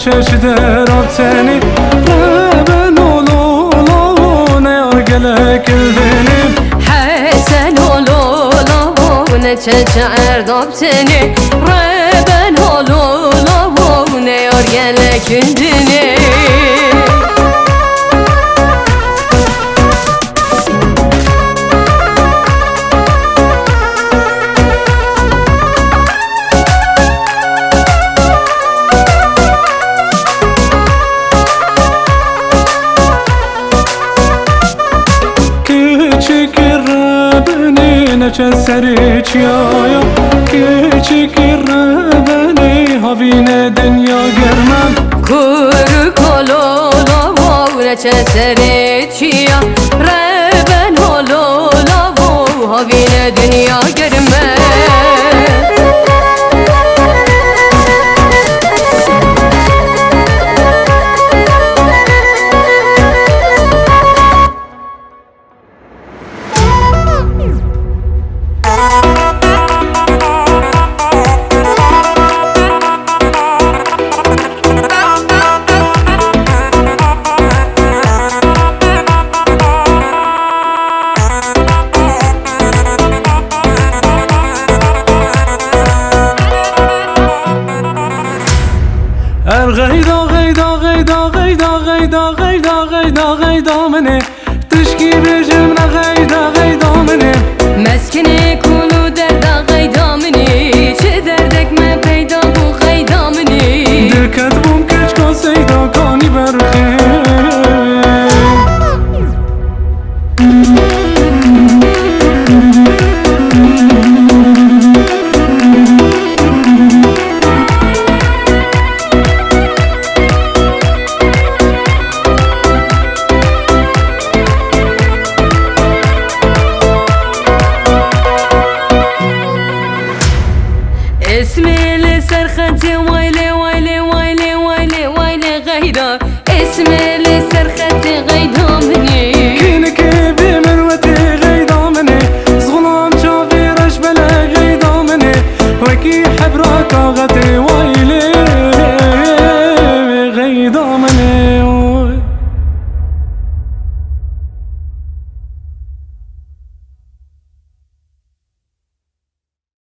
چش درابتنی ربن ولولون یار گلک الدنیم حسن ولولون چش اردابتنی ربن ولولون یار گلک الدنیم نچه سری چیایا küçük beni havine dünya görmem Kuru kololavu neçe seri çiya Reben hololavu havine dünya görmem غيدا مني تشكي بجمنا غيدا مني مسكني كونو دردا غيدا مني چه دردك ما پیدا بو غيدا مني دل كتبوم كشكا سيدا كاني برخي اسمي لسرختي ويلي ويلي ويلي ويلي ويلي غيدا اسمي لسرختي غيدا مني كينك بمروتي غيدا مني صغلام شافي رشبلا غيدا مني وكي حبرا كاغتي ويلي غيدا مني